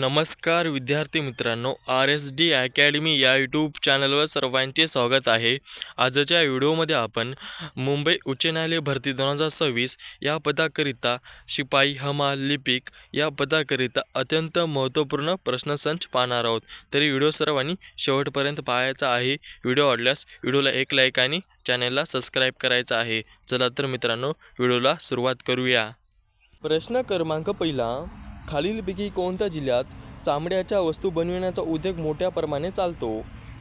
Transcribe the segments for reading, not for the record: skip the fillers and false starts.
नमस्कार विद्यार्थी मित्रांनो, RSD अकॅडमी या यूट्यूब चॅनलवर सर्वांचे स्वागत आहे। आजच्या व्हिडिओमध्ये आपण मुंबई उच्च न्यायालय भरती 2026 या पदाकरिता शिपाई, हमाल, लिपिक या पदाकरिता अत्यंत महत्त्वपूर्ण प्रश्नसंच पाहणार आहोत। तरी व्हिडिओ सर्वांनी शेवटपर्यंत पाहायचा आहे। व्हिडिओ आवडल्यास व्हिडिओला एक लाईक आणि चॅनलला सबस्क्राईब करायचं आहे। चला तर मित्रांनो, व्हिडिओला सुरुवात करूया। प्रश्न क्रमांक पहिला, खालीलपैकी कोणत्या जिल्ह्यात चामड्याच्या वस्तू बनविण्याचा उद्योग मोठ्या प्रमाणात चालतो?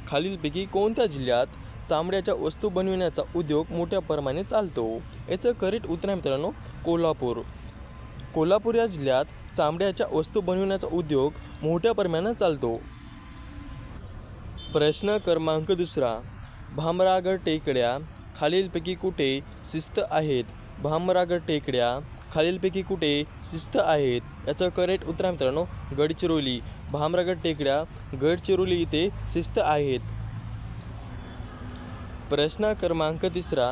खालीलपैकी कोणत्या जिल्ह्यात चामड्याच्या वस्तू बनविण्याचा उद्योग मोठ्या प्रमाणात चालतो? याचं करेक्ट उत्तर आहे मित्रांनो कोल्हापूर। कोल्हापूर या जिल्ह्यात चामड्याच्या वस्तू बनविण्याचा उद्योग मोठ्या प्रमाणात चालतो। प्रश्न क्रमांक दुसरा, भामरागड टेकड्या खालीलपैकी कुठे स्थित आहेत? भामरागड टेकड्या खालीलपैकी कुठे स्थित आहेत? याचं करेक्ट उत्तर आहे मित्रांनो गडचिरोली। भामरागड टेकड्या गडचिरोली इथे स्थित आहेत। प्रश्न क्रमांक तिसरा,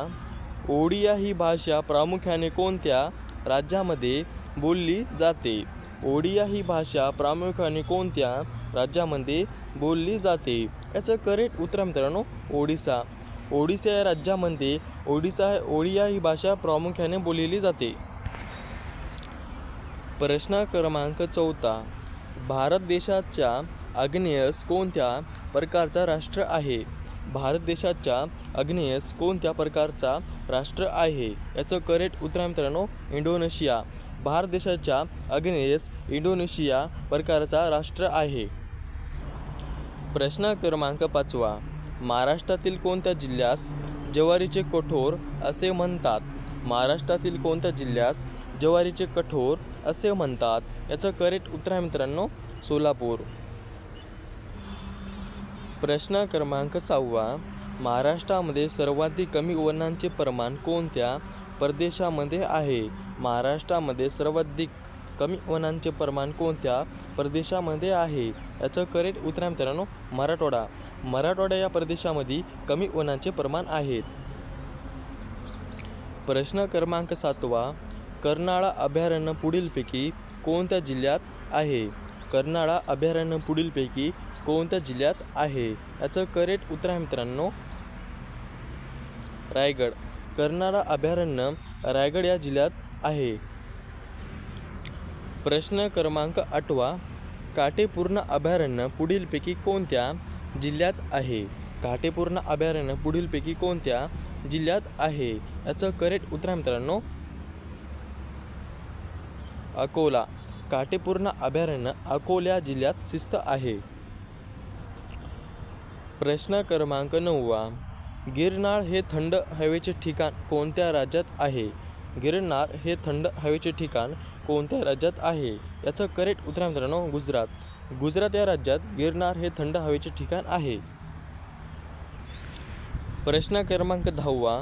ओडिया ही भाषा प्रामुख्याने कोणत्या राज्यामध्ये बोलली जाते? ओडिया ही भाषा प्रामुख्याने कोणत्या राज्यामध्ये बोलली जाते? याचं करेक्ट उत्तर आहे मित्रांनो ओडिसा। ओडिसा या राज्यामध्ये ओडिया ही भाषा प्रामुख्याने बोलली जाते। प्रश्न क्रमांक चौथा, भारत देशाच्या आग्नेयस कोणत्या प्रकारचा राष्ट्र आहे? भारत देशाच्या आग्नेयस कोणत्या प्रकारचा राष्ट्र आहे? याचं करेक्ट उत्तर आहे मित्रांनो इंडोनेशिया। भारत देशाच्या आग्नेयस इंडोनेशिया प्रकारचा राष्ट्र आहे। प्रश्न क्रमांक पाचवा, महाराष्ट्रातील कोणत्या जिल्ह्यास ज्वारीचे कठोर असे म्हणतात? महाराष्ट्रातील कोणत्या जिल्ह्यास ज्वारीचे कठोर असे म्हणतात? याचं करेक्ट उत्तर आहे मित्रांनो सोलापूर। प्रश्न क्रमांक 6, महाराष्ट्रामध्ये सर्वाधिक कमी वनांचे प्रमाण कोणत्या प्रदेशामध्ये आहे? महाराष्ट्रामध्ये सर्वाधिक कमी वनांचे प्रमाण कोणत्या प्रदेशामध्ये आहे? याचं करेक्ट उत्तर आहे मित्रांनो मराठवाडा। मराठवाडा या प्रदेशामध्ये कमी वनांचे प्रमाण आहेत। प्रश्न क्रमांक 7, कर्नाळा अभयारण्य पुढीलपैकी कोणत्या जिल्ह्यात आहे? कर्नाळा अभयारण्य पुढीलपैकी कोणत्या जिल्ह्यात आहे? याचं करेक्ट उत्तर आहे मित्रांनो रायगड। कर्नाळा अभयारण्य रायगड या जिल्ह्यात आहे। प्रश्न क्रमांक 8, काटेपूर्ण अभयारण्य पुढीलपैकी कोणत्या जिल्ह्यात आहे? काटेपूर्ण अभयारण्य पुढीलपैकी कोणत्या जिल्ह्यात आहे? याचं करेक्ट उत्तर आहे मित्रांनो अकोला। काटेपूर्ण अभयारण्य अकोला जिल्ह्यात स्थित आहे। प्रश्न क्रमांक 9, गिरनार हे थंड हवेचे ठिकाण कोणत्या राज्यात आहे? गिरनार हे थंड हवेचे ठिकाण कोणत्या राज्यात आहे? याचं करेक्ट उत्तर आहे मित्रांनो गुजरात। गुजरात या राज्यात गिरनार हे थंड हवेचे ठिकाण आहे। प्रश्न क्रमांक 10,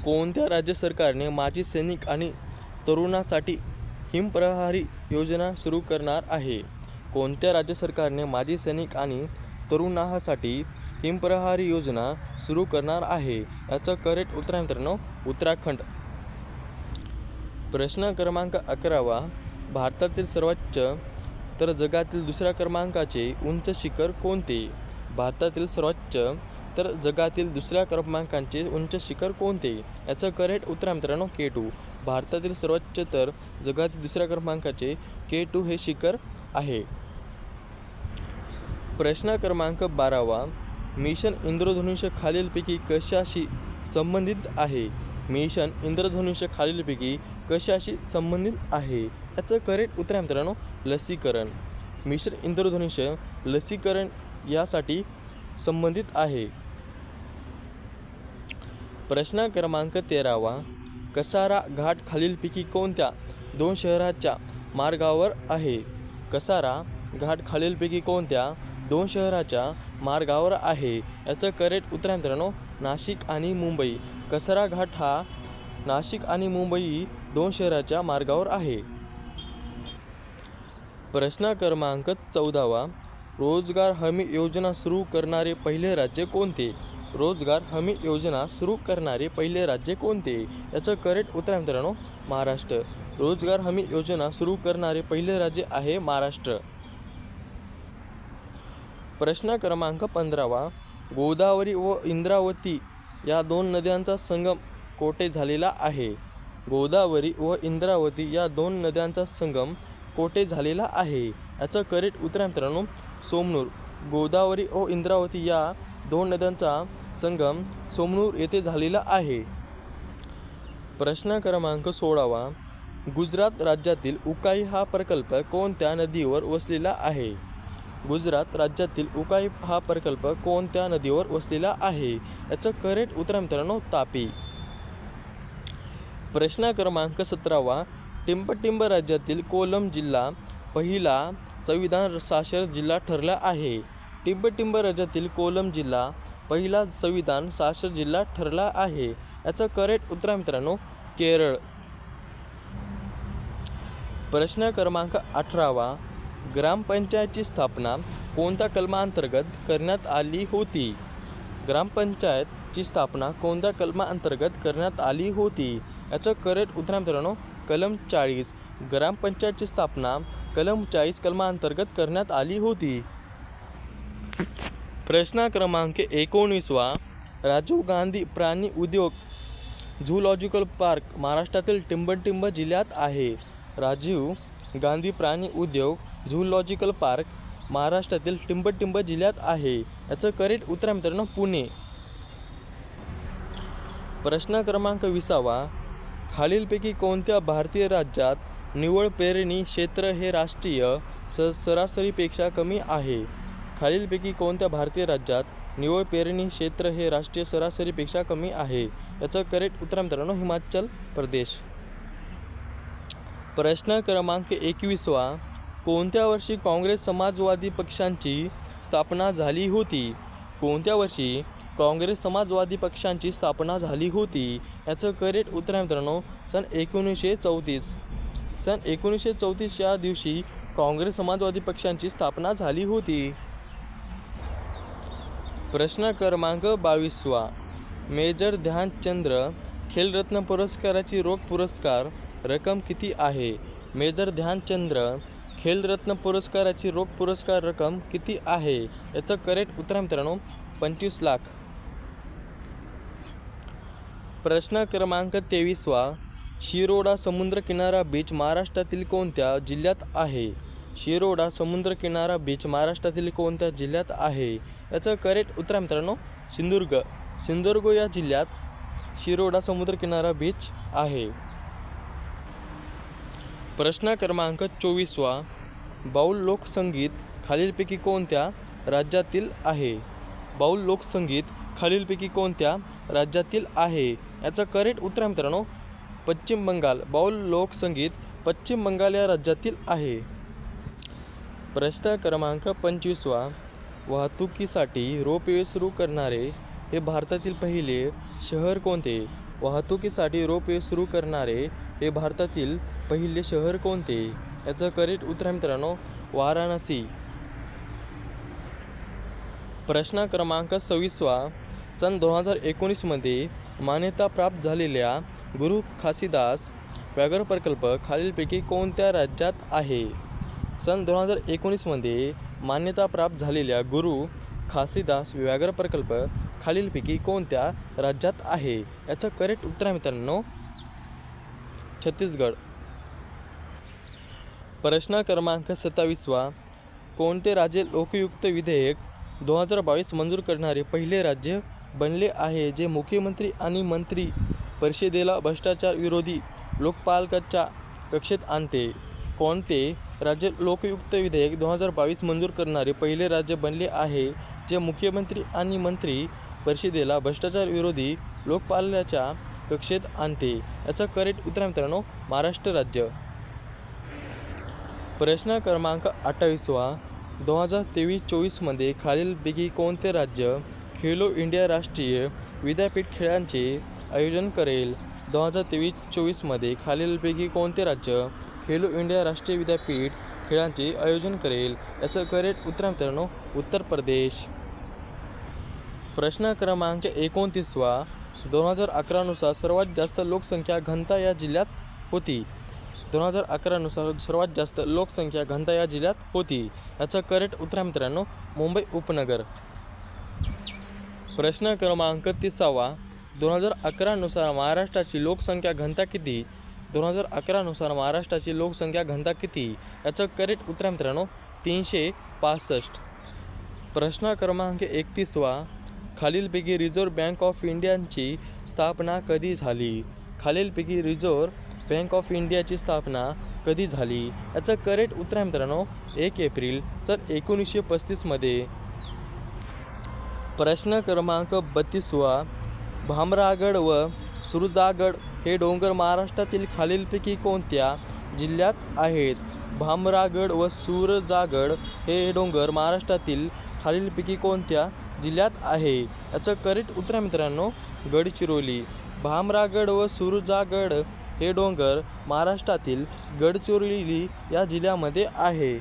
कोणत्या राज्य सरकारने माजी सैनिक आणि तरुणांसाठी हिमप्रहारी योजना सुरू करणार आहे? कोणत्या राज्य सरकारने माजी सैनिक आणि तरुणांसाठी हिमप्रहारी योजना सुरू करणार आहे? याचं करेक्ट उत्तर आहे मित्रांनो उत्तराखंड। प्रश्न क्रमांक 11, भारतातील सर्वोच्च तर जगातील दुसऱ्या क्रमांकाचे उंच शिखर कोणते? भारतातील सर्वोच्च तर जगातील दुसऱ्या क्रमांकाचे उंच शिखर कोणते? याचं करेक्ट उत्तर आहे मित्रांनो K2। भारतातील सर्वोच्च तर जगातील दुसऱ्या क्रमांकाचे K2 हे शिखर आहे। प्रश्न क्रमांक 12, मिशन इंद्रधनुष्य खालीलपैकी कशाशी संबंधित आहे? मिशन इंद्रधनुष्य खालीलपैकी कशाशी संबंधित आहे? याचं करेक्ट उत्तर आहे मित्रांनो लसीकरण। मिशन इंद्रधनुष्य लसीकरण यासाठी संबंधित आहे। प्रश्न क्रमांक 13, कसारा घाट खालीलपैकी कोणत्या 2 शहराच्या मार्गावर आहे? कसारा घाट खालीलपैकी कोणत्या 2 शहराच्या मार्गावर आहे? याचं करेक्ट उत्तर आहे मित्रांनो नाशिक आणि मुंबई। कसारा घाट हा नाशिक आणि मुंबई 2 शहराच्या मार्गावर आहे। प्रश्न क्रमांक 14, रोजगार हमी योजना सुरू करणारे पहिले राज्य कोणते? रोजगार हमी योजना सुरू करणारे पहिले राज्य कोणते? याचं करेक्ट उत्तर आहे मित्रांनो महाराष्ट्र। रोजगार हमी योजना सुरू करणारे पहिले राज्य आहे महाराष्ट्र। प्रश्न क्रमांक 15 गोदावरी व इंद्रावती या दोन नद्यांचा संगम कोठे झालेला आहे? गोदावरी व इंद्रावती या दोन नद्यांचा संगम कोठे झालेला आहे? याचं करेक्ट उत्तर आहे मित्रांनो सोमनूर. गोदावरी व इंद्रावती या दोन नद्यांचा संगम सोमनूर येथे झालेला आहे. प्रश्न क्रमांक 16 गुजरात राज्यातील उकाई हा प्रकल्प कोणत्या नदीवर वसलेला आहे? गुजरात राज्यातील उकाई हा प्रकल्प कोणत्या नदीवर वसलेला आहे? याचं करेक्ट उत्तर मित्रांनो तापी. प्रश्न क्रमांक 17 टिंबटिंब राज्यातील कोलम जिल्हा पहिला संविधान साक्षर जिल्हा ठरला आहे. टिंबटिंब राज्यातील कोलम जिल्हा पहिला संविधान साक्षर जिल्हा ठरला आहे. याचं करेक्ट उत्तर मित्रांनो केरळ. प्रश्न क्रमांक 18 ग्रामपंचायतची स्थापना कोणत्या कलमाअंतर्गत करण्यात आली होती? ग्रामपंचायतची स्थापना कोणत्या कलमाअंतर्गत करण्यात आली होती? याचं करेक्ट उत्तर मित्रांनो कलम 40. ग्रामपंचायतची स्थापना कलम 40 कलमाअंतर्गत करण्यात आली होती. प्रश्न क्रमांक 19 राजीव गांधी प्राणी उद्योग झूलॉजिकल पार्क महाराष्ट्रातील टिंबटिंब जिल्ह्यात आहे. राजीव गांधी प्राणी उद्योग झूलॉजिकल पार्क महाराष्ट्रातील टिंबटिंब जिल्ह्यात आहे. याचं करेक्ट उत्तर मित्रांनो पुणे. प्रश्न क्रमांक 20 खालीलपैकी कोणत्या भारतीय राज्यात निव्वळ पेरणी क्षेत्र हे राष्ट्रीय सरासरीपेक्षा कमी आहे? खालीलपैकी कोणत्या भारतीय राज्यात निव्वळ पेरणी क्षेत्र हे राष्ट्रीय सरासरीपेक्षा कमी आहे? याचं करेक्ट उत्तर मित्रांनो हिमाचल प्रदेश. प्रश्न क्रमांक 21 कोणत्या वर्षी काँग्रेस समाजवादी पक्षांची स्थापना झाली होती? कोणत्या वर्षी काँग्रेस समाजवादी पक्षांची स्थापना झाली होती? याचं करेक्ट उत्तर मित्रांनो सन 1934. सन 1934 या दिवशी काँग्रेस समाजवादी पक्षांची स्थापना झाली होती. प्रश्न क्रमांक 22 मेजर ध्यानचंद खेलरत्न पुरस्काराची रोख पुरस्कार रक्कम किती आहे? मेजर ध्यानचंद खेलरत्न पुरस्काराची रोख पुरस्कार रक्कम किती आहे? याचं करेक्ट उत्तर मित्रांनो 25 लाख. प्रश्न क्रमांक 23 शिरोडा समुद्रकिनारा बीच महाराष्ट्रातील कोणत्या जिल्ह्यात आहे? शिरोडा समुद्रकिनारा बीच महाराष्ट्रातील कोणत्या जिल्ह्यात आहे? याचं करेक्ट उत्तर मित्रांनो सिंधुदुर्ग. सिंधुदुर्ग या जिल्ह्यात शिरोडा समुद्रकिनारा बीच आहे. प्रश्न क्रमांक 24 बाऊल लोकसंगीत खालीलपैकी कोणत्या राज्यातील आहे? बाऊल लोकसंगीत खालीलपैकी कोणत्या राज्यातील आहे? याचं करेक्ट उत्तर मित्रांनो पश्चिम बंगाल. बाऊल लोकसंगीत पश्चिम बंगाल या राज्यातील आहे. प्रश्न क्रमांक 25 वाहतुकीसाठी रोपवे सुरू करणारे हे भारतातील पहिले शहर कोणते? वाहतुकीसाठी रोपवे सुरू करणारे हे भारतातील पहिले शहर कोणते? याचं करेक्ट उत्तर मित्रांनो वाराणसी. प्रश्न क्रमांक 26 सन 2019 मध्ये मान्यता प्राप्त झालेल्या गुरु घासीदास व्याघ्र प्रकल्प खालीलपैकी कोणत्या राज्यात आहे? सन 2019 मध्ये मान्यता प्राप्त झालेल्या गुरु घासीदास व्याघ्र प्रकल्प खालीलपैकी कोणत्या राज्यात आहे? याचं करेक्ट उत्तर आहे मित्रांनो छत्तीसगड. प्रश्न क्रमांक 27 कोणते राज्य लोकयुक्त विधेयक 2022 मंजूर करणारे पहिले राज्य बनले आहे जे मुख्यमंत्री आणि मंत्री परिषदेला भ्रष्टाचार विरोधी लोकपालाच्या कक्षेत आणते? कोणते राज्य लोकयुक्त विधेयक 2022 मंजूर करणारे पहिले राज्य बनले आहे जे मुख्यमंत्री आणि मंत्री परिषदेला भ्रष्टाचार विरोधी लोकपालाच्या कक्षेत आणते? याचं करेक्ट उत्तर मित्रांनो महाराष्ट्र राज्य. प्रश्न क्रमांक 28 2023-24 मध्ये खालीलपैकी कोणते राज्य खेलो इंडिया राष्ट्रीय विद्यापीठ खेळांचे आयोजन करेल? 2023-24 मध्ये खालीलपैकी कोणते राज्य खेलो इंडिया राष्ट्रीय विद्यापीठ खेळांचे आयोजन करेल? याचं करेक्ट उत्तर मित्रांनो उत्तर प्रदेश. प्रश्न क्रमांक 29 2011 नुसार सर्वात जास्त लोकसंख्या घनता या जिल्ह्यात होती? 2011 नुसार सर्वात जास्त लोकसंख्या घनता या जिल्ह्यात होती? याचं करेक्ट उत्तर आहे मित्रांनो मुंबई उपनगर. प्रश्न क्रमांक 30. 2011 नुसार महाराष्ट्राची लोकसंख्या घनता किती? 2011 नुसार महाराष्ट्राची लोकसंख्या घनता किती? याचं करेक्ट उत्तर आहे मित्रांनो 365. प्रश्न क्रमांक 31. खालीलपैकी रिझर्व्ह बँक ऑफ इंडियाची स्थापना कधी झाली? खालीलपैकी रिझर्व्ह बँक ऑफ इंडियाची स्थापना कधी झाली? याचं करेक्ट उत्तर आहे मित्रांनो 1 एप्रिल 1935 मध्ये. प्रश्न क्रमांक 32. भामरागड व सुरजागड हे डोंगर महाराष्ट्रातील खालीलपैकी कोणत्या जिल्ह्यात आहेत? भामरागड व सुरजागड हे डोंगर महाराष्ट्रातील खालीलपैकी कोणत्या जिल्ह्यात आहे? याचं करेक्ट उत्तर आहे मित्रांनो गडचिरोली. भामरागड व सुरजागड हे डोंगर महाराष्ट्रातील गडचिरोली या जिल्ह्यामध्ये आहे.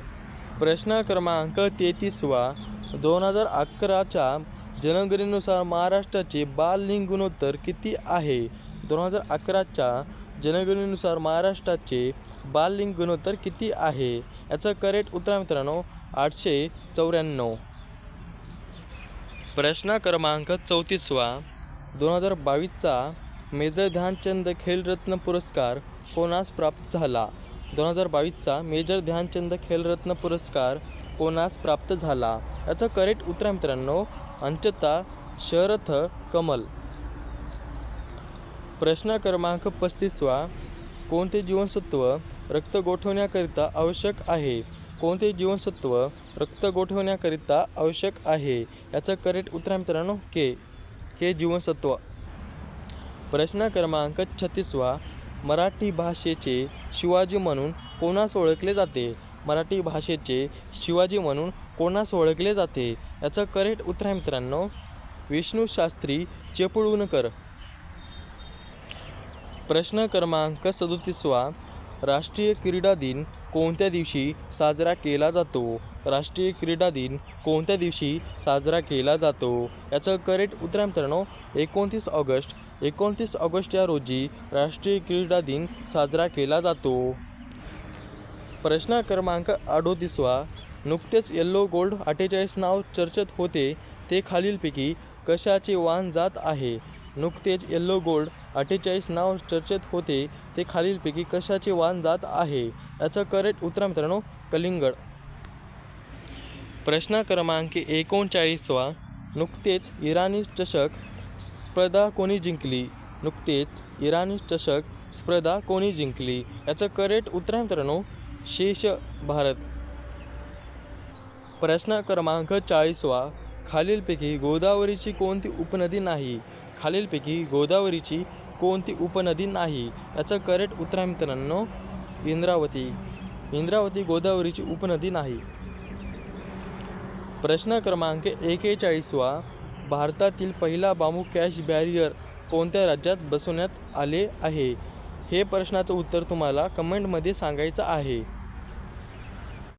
प्रश्न क्रमांक 33. 2011च्या जनगणनेनुसार महाराष्ट्राचे बाललिंग गुणोत्तर किती आहे? 2011च्या जनगणनेनुसार महाराष्ट्राचे बाललिंग गुणोत्तर किती आहे? याचं करेक्ट उत्तर आहे मित्रांनो 894. प्रश्न क्रमांक 34. 2022चा मेजर ध्यानचंद खेलरत्न पुरस्कार कोणास प्राप्त झाला? 2022चा मेजर ध्यानचंद खेलरत्न पुरस्कार कोणास प्राप्त झाला? याचं करेक्ट उत्तर आहे मित्रांनो अंकिता शरथ कमल. प्रश्न क्रमांक 35. कोणते जीवनसत्व रक्त गोठवण्याकरिता आवश्यक आहे? कोणते जीवनसत्व रक्त गोठवण्याकरिता आवश्यक आहे? याचं करेक्ट उत्तर आहे मित्रांनो के जीवनसत्व. प्रश्न क्रमांक 36. मराठी भाषेचे शिवाजी म्हणून कोणास ओळखले जाते? मराठी भाषेचे शिवाजी म्हणून कोणास ओळखले जाते? याचं करेक्ट उत्तर आहे मित्रांनो विष्णू शास्त्री चिपळूणकर. प्रश्न क्रमांक 37. राष्ट्रीय क्रीडा दिन कोणत्या दिवशी साजरा केला जातो? राष्ट्रीय क्रीडा दिन कोणत्या दिवशी साजरा केला जातो? याचं करेक्ट उत्तर आहे मित्रांनो 29 ऑगस्ट. 29 ऑगस्ट या रोजी राष्ट्रीय क्रीडा दिन साजरा केला जातो. प्रश्न क्रमांक 38. नुकतेच येल्लो गोल्ड 48 नाव चर्चेत होते ते खालीलपैकी कशाचे वाहन जात आहे? नुकतेच येल्लो गोल्ड 48 नाव चर्चेत होते ते खालीलपैकी कशाचे वाहन जात आहे? याचं करेक्ट उत्तर मित्रांनो कलिंगड. प्रश्न क्रमांक 39. नुकतेच इराणी चषक स्पर्धा कोणी जिंकली? नुकतेच इराणी चषक स्पर्धा कोणी जिंकली? याचं करेक्ट उत्तर मित्रांनो शेष भारत. प्रश्न क्रमांक 40. खालीलपैकी गोदावरीची कोणती उपनदी नाही? खालीलपैकी गोदावरीची कोणती उपनदी नाही? याचं करेक्ट उत्तर आहे मित्रांनो इंद्रावती. इंद्रावती गोदावरीची उपनदी नाही. प्रश्न क्रमांक 41. भारतातील पहिला बांबू कॅश बॅरियर कोणत्या राज्यात बसवण्यात आले आहे? हे प्रश्नाचं उत्तर तुम्हाला कमेंटमध्ये सांगायचं आहे.